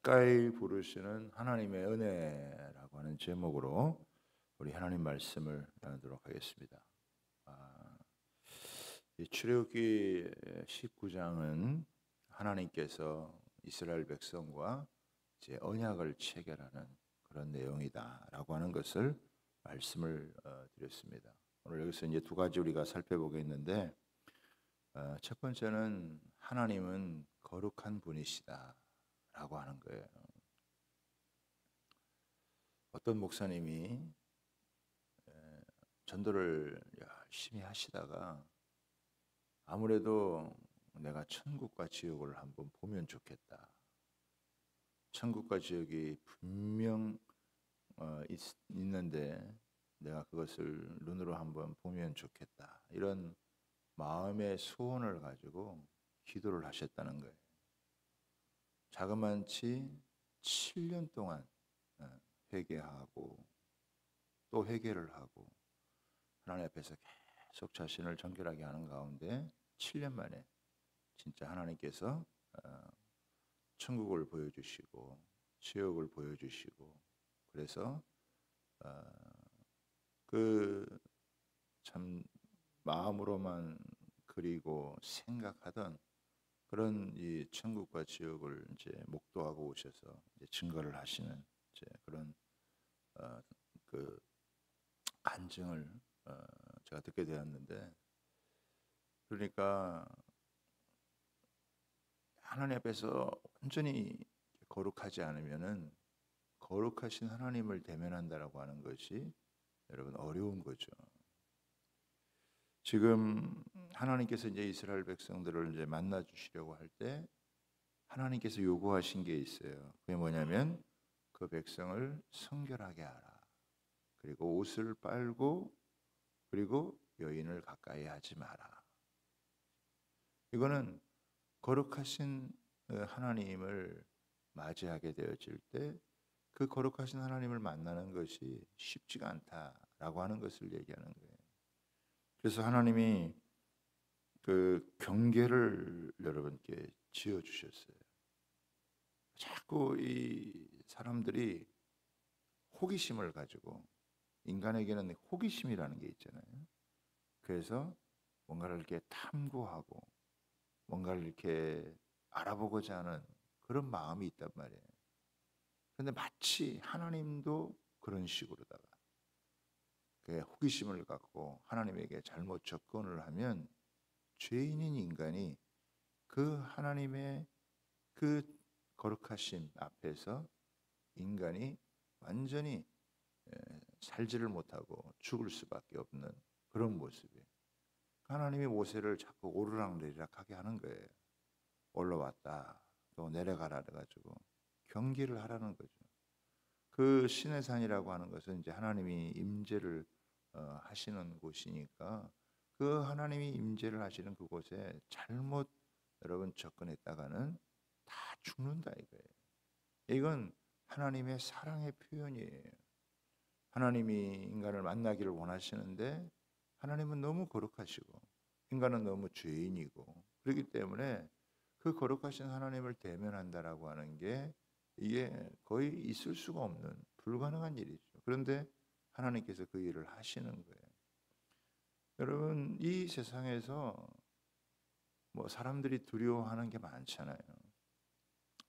가까이 부르시는 하나님의 은혜라고 하는 제목으로 우리 하나님 말씀을 나누도록 하겠습니다. 이 출애굽기 19장은 하나님께서 이스라엘 백성과 이제 언약을 체결하는 그런 내용이다라고 하는 것을 말씀을 드렸습니다. 오늘 여기서 이제 두 가지 우리가 살펴보겠는데, 첫 번째는 하나님은 거룩한 분이시다라고 하는 거예요. 어떤 목사님이 전도를 열심히 하시다가 아무래도 내가 천국과 지옥을 한번 보면 좋겠다. 천국과 지옥이 분명 있는데 내가 그것을 눈으로 한번 보면 좋겠다. 이런 마음의 소원을 가지고 기도를 하셨다는 거예요. 자그만치 7년 동안 회개하고 또 회개를 하고 하나님 앞에서 계속 자신을 정결하게 하는 가운데 7년 만에 진짜 하나님께서 천국을 보여주시고 지옥을 보여주시고, 그래서 그 참 마음으로만 그리고 생각하던 그런 이 천국과 지옥을 이제 목도하고 오셔서 이제 증거를 하시는 이제 그런 그 간증을 제가 듣게 되었는데, 그러니까 하나님 앞에서 완전히 거룩하지 않으면은 거룩하신 하나님을 대면한다라고 하는 것이 여러분 어려운 거죠. 지금 하나님께서 이제 이스라엘 백성들을 이제 만나 주시려고 할 때 하나님께서 요구하신 게 있어요. 그게 뭐냐면 그 백성을 성결하게 하라. 그리고 옷을 빨고 그리고 여인을 가까이 하지 마라. 이거는 거룩하신 하나님을 맞이하게 되어질 때 그 거룩하신 하나님을 만나는 것이 쉽지가 않다라고 하는 것을 얘기하는 거예요. 그래서 하나님이 그 경계를 여러분께 지어 주셨어요. 자꾸 이 사람들이 호기심을 가지고, 인간에게는 호기심이라는 게 있잖아요. 그래서 뭔가를 이렇게 탐구하고 뭔가를 이렇게 알아보고자 하는 그런 마음이 있단 말이에요. 그런데 마치 하나님도 그런 식으로다가 그 호기심을 갖고 하나님에게 잘못 접근을 하면 죄인인 인간이 그 하나님의 그 거룩하심 앞에서 인간이 완전히 살지를 못하고 죽을 수밖에 없는 그런 모습이에요. 하나님이 모세를 자꾸 오르락내리락하게 하는 거예요. 올라왔다 또 내려가라 해가지고 경계를 하라는 거죠. 그 신의 산이라고 하는 것은 이제 하나님이 임재를 하시는 곳이니까 그 하나님이 임재를 하시는 그곳에 잘못 여러분 접근했다가는 다 죽는다 이거예요. 이건 하나님의 사랑의 표현이에요. 하나님이 인간을 만나기를 원하시는데 하나님은 너무 거룩하시고 인간은 너무 죄인이고, 그렇기 때문에 그 거룩하신 하나님을 대면한다라고 하는 게 이게 거의 있을 수가 없는 불가능한 일이죠. 그런데 하나님께서 그 일을 하시는 거예요. 여러분, 이 세상에서 뭐 사람들이 두려워하는 게 많잖아요.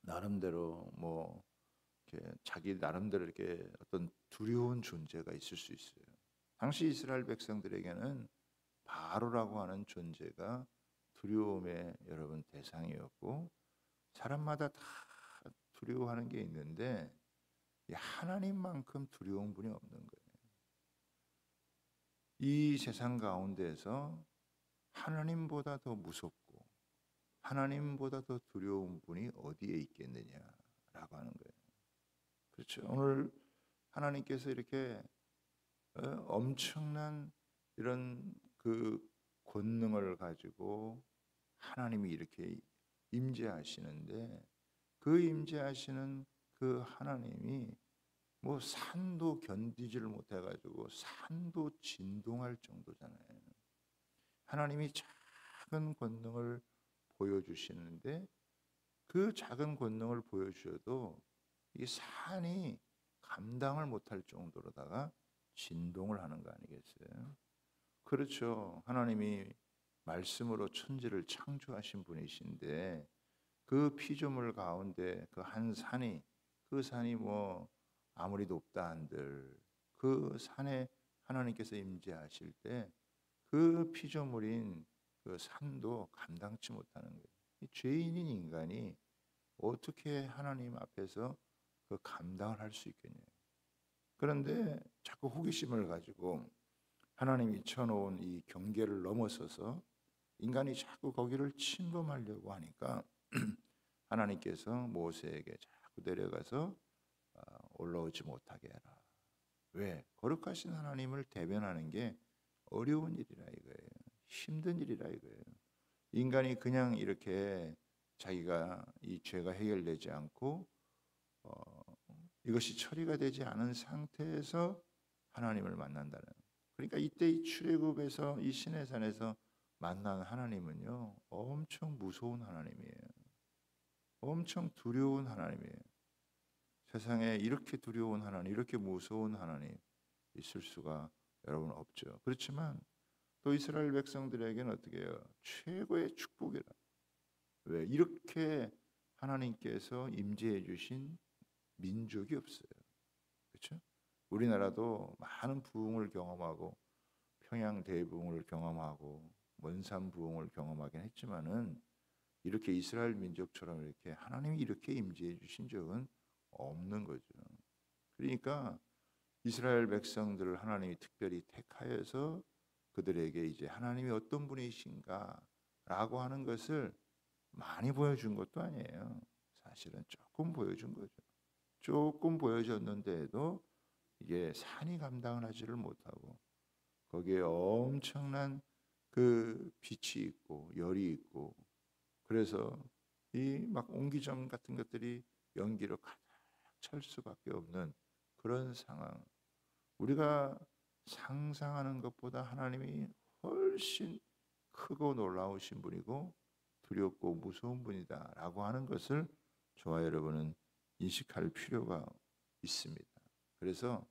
나름대로 뭐 이렇게 자기 나름대로 이렇게 어떤 두려운 존재가 있을 수 있어요. 당시 이스라엘 백성들에게는 바로라고 하는 존재가 두려움의 여러분 대상이었고, 사람마다 다 두려워하는 게 있는데 하나님만큼 두려운 분이 없는 거예요. 이 세상 가운데서 하나님보다 더 무섭고 하나님보다 더 두려운 분이 어디에 있겠느냐라고 하는 거예요. 그렇죠. 오늘 하나님께서 이렇게 엄청난 이런 그 권능을 가지고 하나님이 이렇게 임재하시는데, 그 임재하시는 그 하나님이 뭐 산도 견디지를 못해 가지고 산도 진동할 정도잖아요. 하나님이 작은 권능을 보여주시는데 그 작은 권능을 보여주셔도 이 산이 감당을 못할 정도로다가 진동을 하는 거 아니겠어요? 그렇죠. 하나님이 말씀으로 천지를 창조하신 분이신데 그 피조물 가운데 그 한 산이, 그 산이 뭐 아무리 높다 한들 그 산에 하나님께서 임재하실 때 그 피조물인 그 산도 감당치 못하는 거예요. 이 죄인인 인간이 어떻게 하나님 앞에서 그 감당을 할 수 있겠냐요. 그런데 자꾸 호기심을 가지고 하나님이 쳐놓은 이 경계를 넘어서서 인간이 자꾸 거기를 침범하려고 하니까 하나님께서 모세에게 자꾸 내려가서 올라오지 못하게 해라. 왜? 거룩하신 하나님을 대변하는 게 어려운 일이라 이거예요. 힘든 일이라 이거예요. 인간이 그냥 이렇게 자기가 이 죄가 해결되지 않고 이것이 처리가 되지 않은 상태에서 하나님을 만난다는. 그러니까 이때 이 출애굽에서 이 시내산에서 만난 하나님은요, 엄청 무서운 하나님이에요. 엄청 두려운 하나님이에요. 세상에 이렇게 두려운 하나님, 이렇게 무서운 하나님 있을 수가 여러분 없죠. 그렇지만 또 이스라엘 백성들에게는 어떻게 해요? 최고의 축복이라. 왜? 이렇게 하나님께서 임재해 주신 민족이 없어요. 그렇죠? 우리나라도 많은 부흥을 경험하고 평양 대부흥을 경험하고 원산 부흥을 경험하긴 했지만은 이렇게 이스라엘 민족처럼 이렇게 하나님이 이렇게 임재해 주신 적은 없는 거죠. 그러니까 이스라엘 백성들을 하나님이 특별히 택하여서 그들에게 이제 하나님이 어떤 분이신가라고 하는 것을 많이 보여준 것도 아니에요. 사실은 조금 보여준 거죠. 조금 보여줬는데도 이게 산이 감당을 하지를 못하고 거기에 엄청난 그 빛이 있고 열이 있고 그래서 이 막 옹기정 같은 것들이 연기로 가득 찰 수밖에 없는 그런 상황. 우리가 상상하는 것보다 하나님이 훨씬 크고 놀라우신 분이고 두렵고 무서운 분이다라고 하는 것을 저와 여러분은 인식할 필요가 있습니다. 그래서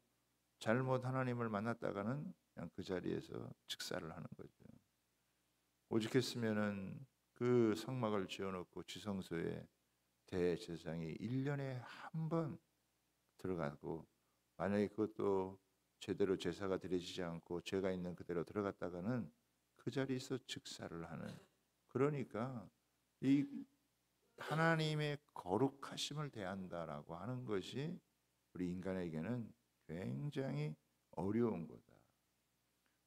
잘못 하나님을 만났다가는 그냥 그 자리에서 즉사를 하는 거죠. 오죽했으면은 그 성막을 지어놓고 지성소에 대제사장이 1년에 한 번 들어가고 만약에 그것도 제대로 제사가 드려지지 않고 죄가 있는 그대로 들어갔다가는 그 자리에서 즉사를 하는. 그러니까 이 하나님의 거룩하심을 대한다라고 하는 것이 우리 인간에게는 굉장히 어려운 거다.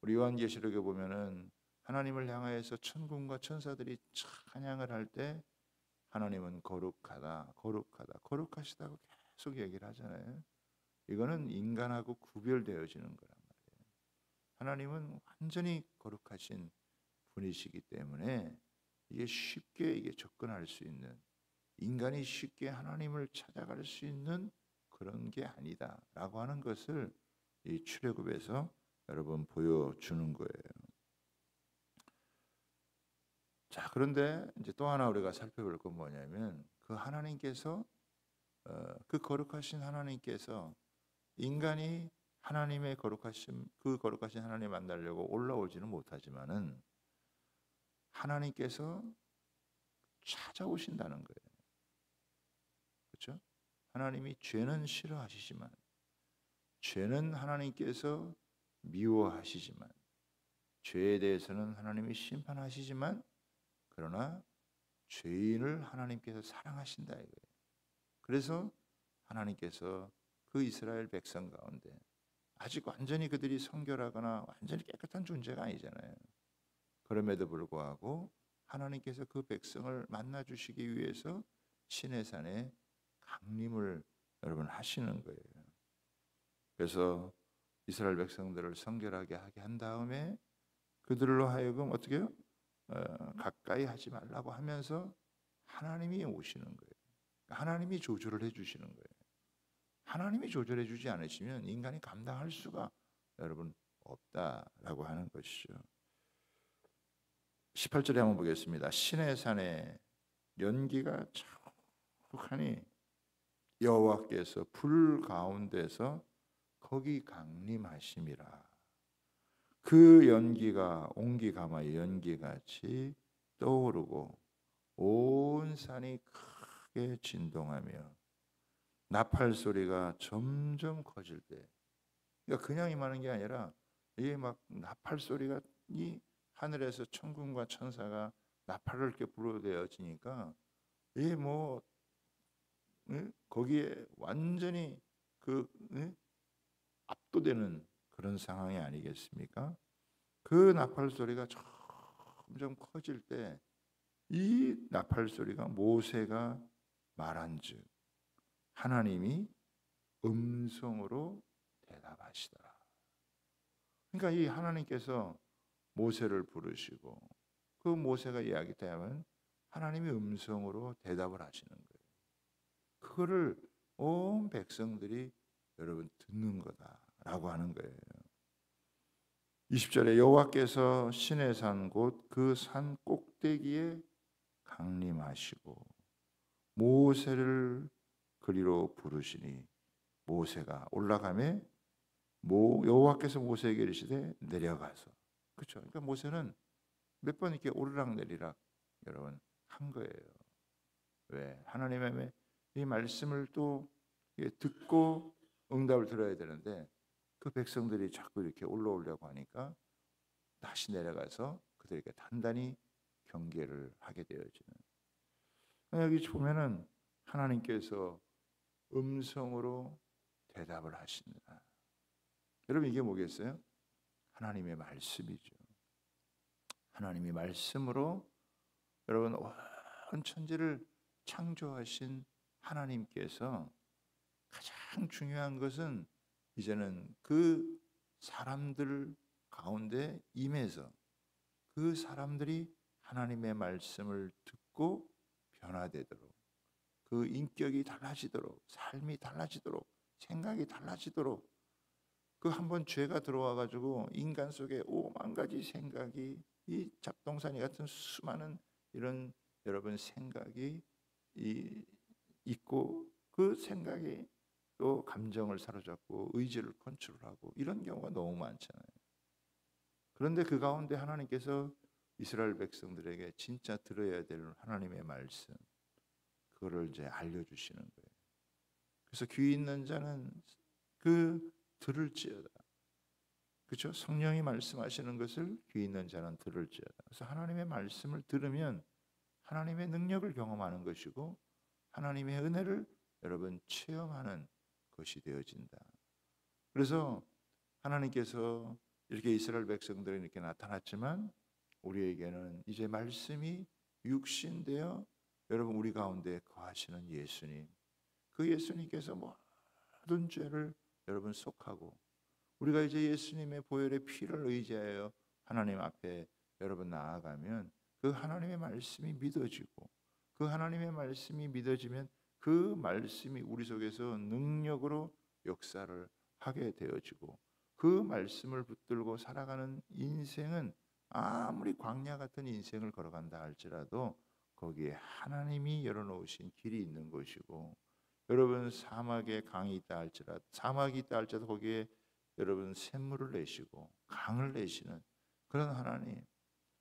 우리 요한계시록에 보면은 하나님을 향하여서 천군과 천사들이 찬양을 할 때 하나님은 거룩하다, 거룩하다, 거룩하시다고 계속 얘기를 하잖아요. 이거는 인간하고 구별되어지는 거란 말이에요. 하나님은 완전히 거룩하신 분이시기 때문에 이게 쉽게 이게 접근할 수 있는 인간이 쉽게 하나님을 찾아갈 수 있는 그런 게 아니다라고 하는 것을 이 출애굽에서 여러분 보여주는 거예요. 자, 그런데 이제 또 하나 우리가 살펴볼 건 뭐냐면 그 하나님께서 그 거룩하신 하나님께서 인간이 하나님의 거룩하심 그 거룩하신 하나님 만나려고 올라오지는 못하지만은 하나님께서 찾아오신다는 거예요. 그렇죠? 하나님이 죄는 싫어하시지만 죄는 하나님께서 미워하시지만 죄에 대해서는 하나님이 심판하시지만 그러나 죄인을 하나님께서 사랑하신다 이거예요. 그래서 하나님께서 그 이스라엘 백성 가운데 아직 완전히 그들이 성결하거나 완전히 깨끗한 존재가 아니잖아요. 그럼에도 불구하고 하나님께서 그 백성을 만나 주시기 위해서 시내산에 강림을 여러분 하시는 거예요. 그래서 이스라엘 백성들을 성결하게 하게 한 다음에 그들로 하여금 어떻게 해요? 가까이 하지 말라고 하면서 하나님이 오시는 거예요. 하나님이 조절을 해주시는 거예요. 하나님이 조절해주지 않으시면 인간이 감당할 수가 여러분 없다라고 하는 것이죠. 18절에 한번 보겠습니다. 시내산에 연기가 하니 여호와께서 불 가운데서 거기 강림하심이라. 그 연기가 옹기가마의 연기같이 떠오르고 온 산이 크게 진동하며 나팔 소리가 점점 커질 때, 그러니까 그냥 임하는 게 아니라 이게 막 나팔 소리가 이 하늘에서 천군과 천사가 나팔을 이렇게 불어대어지니까 이게 뭐 거기에 완전히 그 압도되는 그런 상황이 아니겠습니까? 그 나팔 소리가 점점 커질 때 이 나팔 소리가 모세가 말한즉 하나님이 음성으로 대답하시더라. 그러니까 이 하나님께서 모세를 부르시고 그 모세가 이야기하면 하나님이 음성으로 대답을 하시는 거예요. 그거를 온 백성들이 여러분 듣는 거다라고 하는 거예요. 20절에 여호와께서 시내산 곧 그 산 꼭대기에 강림하시고 모세를 그리로 부르시니 모세가 올라가매 여호와께서 모세에게 이르시되 내려가서. 그렇죠. 그러니까 모세는 몇 번 이렇게 오르락내리락 여러분 한 거예요. 왜? 하나님의 이 말씀을 또 듣고 응답을 들어야 되는데 그 백성들이 자꾸 이렇게 올라오려고 하니까 다시 내려가서 그들에게 단단히 경계를 하게 되어지는. 여기 보면은 하나님께서 음성으로 대답을 하십니다. 여러분 이게 뭐겠어요? 하나님의 말씀이죠. 하나님의 말씀으로 여러분 온 천지를 창조하신 하나님께서 가장 중요한 것은 이제는 그 사람들 가운데 임해서 그 사람들이 하나님의 말씀을 듣고 변화되도록, 그 인격이 달라지도록, 삶이 달라지도록, 생각이 달라지도록, 그 한번 죄가 들어와 가지고 인간 속에 오만 가지 생각이, 이 잡동사니 같은 수많은 이런 여러분 생각이 있고 그 생각이 또 감정을 사로잡고 의지를 컨트롤하고 이런 경우가 너무 많잖아요. 그런데 그 가운데 하나님께서 이스라엘 백성들에게 진짜 들어야 될 하나님의 말씀, 그거를 이제 알려주시는 거예요. 그래서 귀 있는 자는 그 들을지어다. 그렇죠? 성령이 말씀하시는 것을 귀 있는 자는 들을지어다. 그래서 하나님의 말씀을 들으면 하나님의 능력을 경험하는 것이고 하나님의 은혜를 여러분 체험하는 것이 되어진다. 그래서 하나님께서 이렇게 이스라엘 백성들이 이렇게 나타났지만 우리에게는 이제 말씀이 육신되어 여러분 우리 가운데 거하시는 예수님, 그 예수님께서 모든 죄를 여러분 속하고 우리가 이제 예수님의 보혈의 피를 의지하여 하나님 앞에 여러분 나아가면 그 하나님의 말씀이 믿어지고 그 하나님의 말씀이 믿어지면 그 말씀이 우리 속에서 능력으로 역사를 하게 되어지고 그 말씀을 붙들고 살아가는 인생은 아무리 광야 같은 인생을 걸어간다 할지라도 거기에 하나님이 열어놓으신 길이 있는 것이고 여러분 사막에 강이 있다 할지라도 사막이 있다 할지라도 거기에 여러분 샘물을 내시고 강을 내시는 그런 하나님.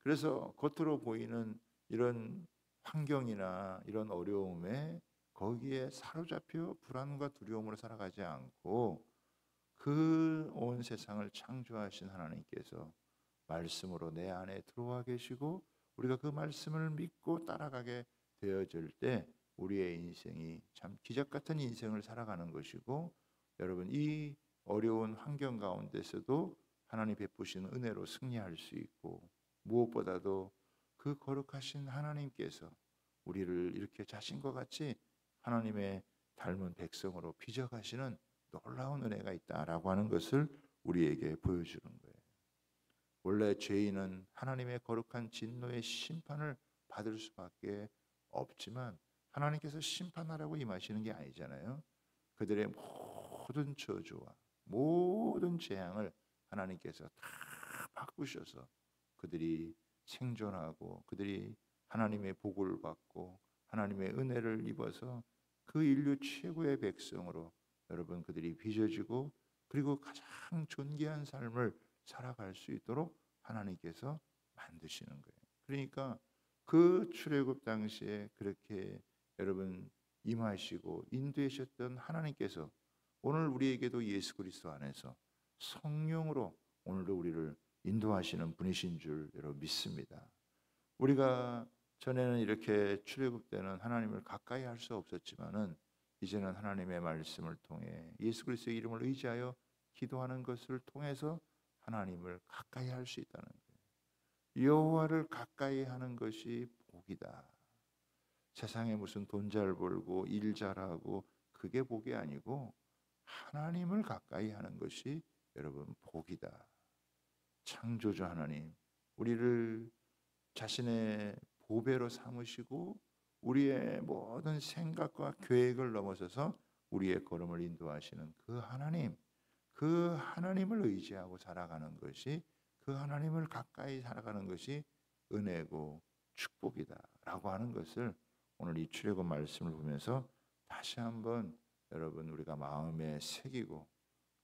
그래서 겉으로 보이는 이런 환경이나 이런 어려움에 거기에 사로잡혀 불안과 두려움으로 살아가지 않고 그 온 세상을 창조하신 하나님께서 말씀으로 내 안에 들어와 계시고 우리가 그 말씀을 믿고 따라가게 되어질 때 우리의 인생이 참 기적 같은 인생을 살아가는 것이고 여러분 이 어려운 환경 가운데서도 하나님 베푸시는 은혜로 승리할 수 있고 무엇보다도 그 거룩하신 하나님께서 우리를 이렇게 자신과 같이 하나님의 닮은 백성으로 빚어가시는 놀라운 은혜가 있다라고 하는 것을 우리에게 보여주는 거예요. 원래 죄인은 하나님의 거룩한 진노의 심판을 받을 수밖에 없지만 하나님께서 심판하라고 임하시는 게 아니잖아요. 그들의 모든 저주와 모든 재앙을 하나님께서 다 바꾸셔서 그들이 생존하고 그들이 하나님의 복을 받고 하나님의 은혜를 입어서 그 인류 최고의 백성으로 여러분 그들이 빚어지고 그리고 가장 존귀한 삶을 살아갈 수 있도록 하나님께서 만드시는 거예요. 그러니까 그 출애굽 당시에 그렇게 여러분 임하시고 인도하셨던 하나님께서 오늘 우리에게도 예수 그리스도 안에서 성령으로 오늘도 우리를 인도하시는 분이신 줄 여러분 믿습니다. 우리가 전에는 이렇게 출애굽 때는 하나님을 가까이 할 수 없었지만은 이제는 하나님의 말씀을 통해 예수 그리스도의 이름을 의지하여 기도하는 것을 통해서 하나님을 가까이 할 수 있다는 거예요. 여호와를 가까이 하는 것이 복이다. 세상에 무슨 돈 잘 벌고 일 잘하고 그게 복이 아니고 하나님을 가까이 하는 것이 여러분 복이다. 창조주 하나님, 우리를 자신의 보배로 삼으시고 우리의 모든 생각과 계획을 넘어서서 우리의 걸음을 인도하시는 그 하나님을 의지하고 살아가는 것이, 그 하나님을 가까이 살아가는 것이 은혜고 축복이다라고 하는 것을 오늘 이 출애굽 말씀을 보면서 다시 한번 여러분 우리가 마음에 새기고,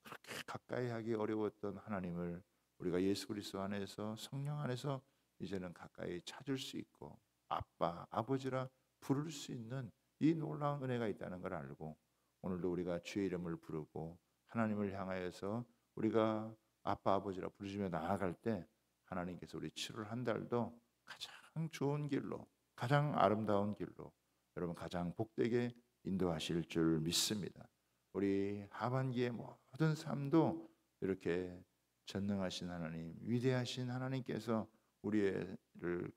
그렇게 가까이 하기 어려웠던 하나님을 우리가 예수 그리스도 안에서 성령 안에서 이제는 가까이 찾을 수 있고 아빠, 아버지라 부를 수 있는 이 놀라운 은혜가 있다는 걸 알고, 오늘도 우리가 주의 이름을 부르고 하나님을 향하여서 우리가 아빠, 아버지라 부르시며 나아갈 때 하나님께서 우리 7월 한 달도 가장 좋은 길로, 가장 아름다운 길로 여러분 가장 복되게 인도하실 줄 믿습니다. 우리 하반기의 모든 삶도 이렇게 전능하신 하나님, 위대하신 하나님께서 우리를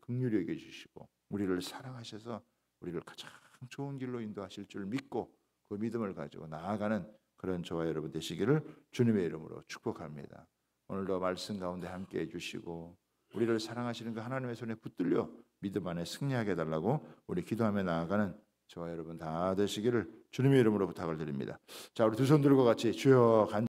긍휼히 여겨 주시고 우리를 사랑하셔서 우리를 가장 좋은 길로 인도하실 줄 믿고 그 믿음을 가지고 나아가는 그런 저와 여러분 되시기를 주님의 이름으로 축복합니다. 오늘도 말씀 가운데 함께 해주시고 우리를 사랑하시는 그 하나님의 손에 붙들려 믿음 안에 승리하게 해달라고 우리 기도하며 나아가는 저와 여러분 다 되시기를 주님의 이름으로 부탁을 드립니다. 자, 우리 두 손 들고 같이 주여 간